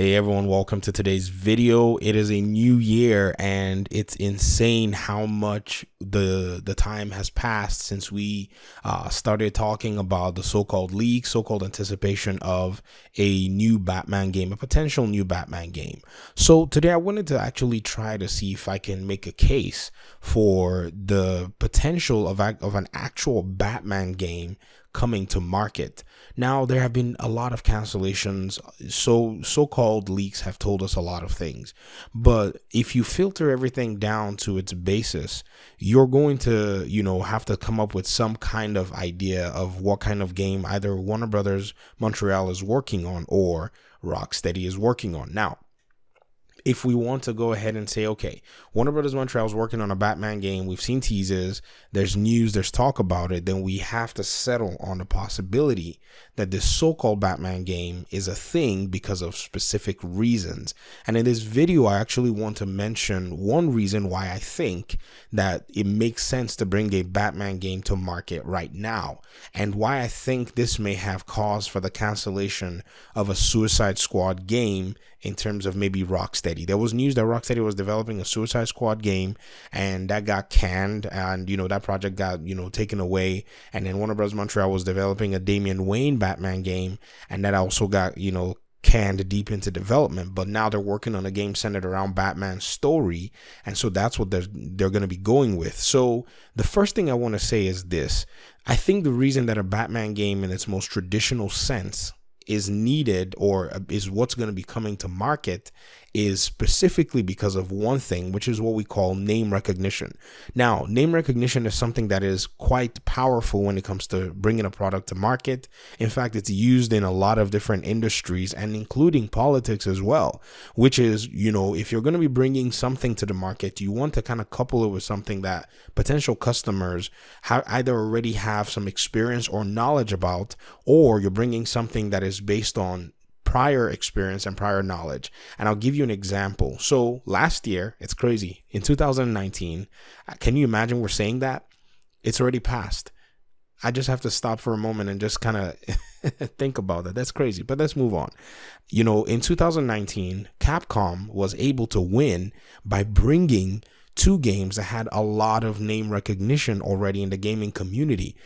Hey everyone, welcome to today's video. It is a new year and it's insane how much the time has passed since we started talking about the so-called leak, so-called anticipation of a new Batman game, a potential new Batman game. So today I wanted to actually try to see if I can make a case for the potential of an actual Batman game coming to market. Now, there have been a lot of cancellations. So-called leaks have told us a lot of things, but if you filter everything down to its basis, you're going to, have to come up with some kind of idea of what kind of game either Warner Brothers Montreal is working on or Rocksteady is working on. Now, if we want to go ahead and say, okay, Warner Brothers Montreal is working on a Batman game, we've seen teasers, there's news, there's talk about it, then we have to settle on the possibility that this so-called Batman game is a thing because of specific reasons. And in this video, I actually want to mention one reason why I think that it makes sense to bring a Batman game to market right now, and why I think this may have cause for the cancellation of a Suicide Squad game in terms of maybe Rocksteady. There was news that Rocksteady was developing a Suicide Squad game and that got canned, and that project got taken away. And then Warner Bros. Montreal was developing a Damian Wayne Batman game, and that also got canned deep into development. But now they're working on a game centered around Batman's story, and so that's what they're going to be going with. So the first thing I want to say is this: I think the reason that a Batman game in its most traditional sense is needed, or is what's going to be coming to market, is specifically because of one thing, which is what we call name recognition. Now, name recognition is something that is quite powerful when it comes to bringing a product to market. In fact, it's used in a lot of different industries, and including politics as well, which is, if you're going to be bringing something to the market, you want to kind of couple it with something that potential customers either already have some experience or knowledge about, or you're bringing something that is based on prior experience and prior knowledge. And I'll give you an example. So last year, it's crazy, in 2019, can you imagine we're saying that? It's already passed. I just have to stop for a moment and just kind of think about that. That's crazy, but let's move on. In 2019, Capcom was able to win by bringing two games that had a lot of name recognition already in the gaming community.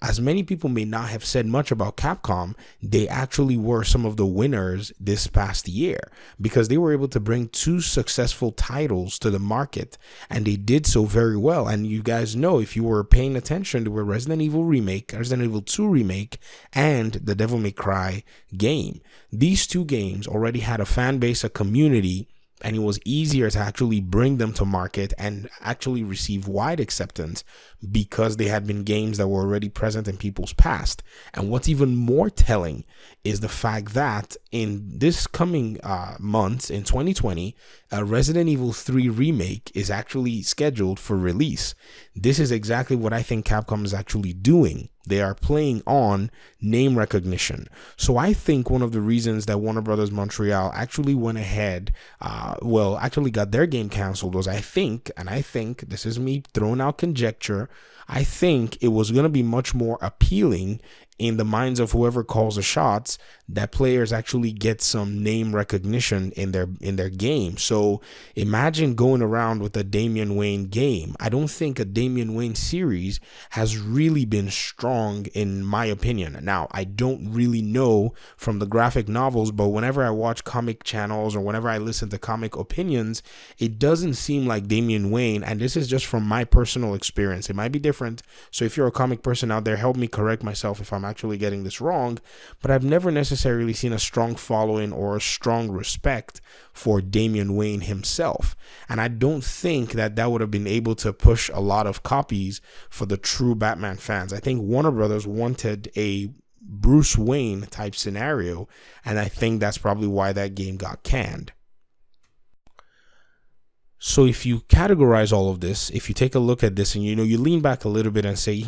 As many people may not have said much about Capcom, they actually were some of the winners this past year because they were able to bring two successful titles to the market, and they did so very well. And you guys know, if you were paying attention, there were Resident Evil Remake, Resident Evil 2 Remake, and the Devil May Cry game. These two games already had a fan base, a community, and it was easier to actually bring them to market and actually receive wide acceptance because they had been games that were already present in people's past. And what's even more telling is the fact that in this coming months, in 2020, Resident Evil 3 Remake is actually scheduled for release. This is exactly what I think Capcom is actually doing. They are playing on name recognition. So I think one of the reasons that Warner Brothers Montreal actually went ahead, actually got their game canceled was, I think this is me throwing out conjecture, I think it was going to be much more appealing in the minds of whoever calls the shots that players actually get some name recognition in their game. So imagine going around with a Damian Wayne game. I don't think a Damian Wayne series has really been strong, in my opinion. Now, I don't really know from the graphic novels, but whenever I watch comic channels or whenever I listen to comic opinions, it doesn't seem like Damian Wayne, and this is just from my personal experience. It might be different. So if you're a comic person out there, help me correct myself if I'm actually getting this wrong, but I've never necessarily seen a strong following or a strong respect for Damian Wayne himself. And I don't think that would have been able to push a lot of copies for the true Batman fans. I think Warner Brothers wanted a Bruce Wayne type scenario, and I think that's probably why that game got canned. So if you categorize all of this, if you take a look at this and you lean back a little bit and say,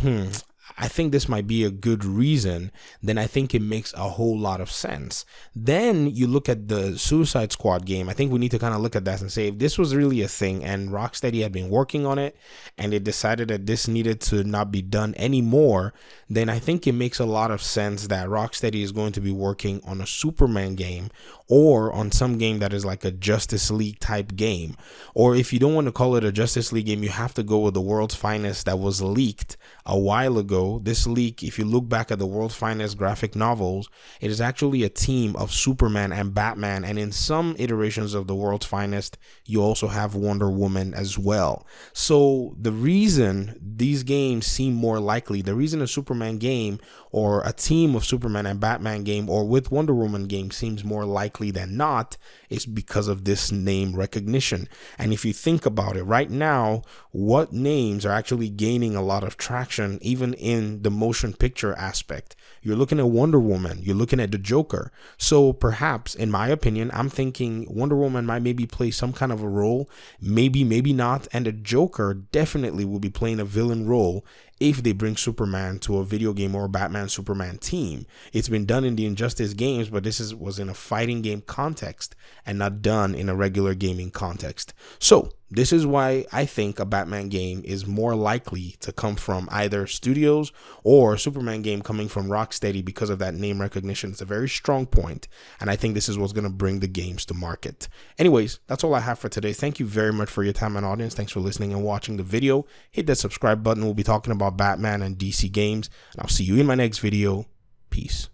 I think this might be a good reason, then I think it makes a whole lot of sense. Then you look at the Suicide Squad game. I think we need to kind of look at that and say, if this was really a thing and Rocksteady had been working on it and they decided that this needed to not be done anymore, then I think it makes a lot of sense that Rocksteady is going to be working on a Superman game or on some game that is like a Justice League type game. Or if you don't want to call it a Justice League game, you have to go with the World's Finest that was leaked a while ago. This leak, if you look back at the World's Finest graphic novels, it is actually a team of Superman and Batman, and in some iterations of the World's Finest, you also have Wonder Woman as well. So the reason these games seem more likely, the reason a Superman game or a team of Superman and Batman game or with Wonder Woman game seems more likely than not is because of this name recognition. And if you think about it right now, what names are actually gaining a lot of traction even in the motion picture aspect? You're looking at Wonder Woman, you're looking at the Joker. So perhaps, in my opinion, I'm thinking Wonder Woman might maybe play some kind of a role, maybe not, and the Joker definitely will be playing a villain role if they bring Superman to a video game or a Batman Superman team. It's been done in the Injustice games, but this was in a fighting game context and not done in a regular gaming context. So this is why I think a Batman game is more likely to come from either studios or a Superman game coming from Rocksteady because of that name recognition. It's a very strong point, and I think this is what's going to bring the games to market. Anyways, that's all I have for today. Thank you very much for your time and audience. Thanks for listening and watching the video. Hit that subscribe button. We'll be talking about Batman and DC games, and I'll see you in my next video. Peace.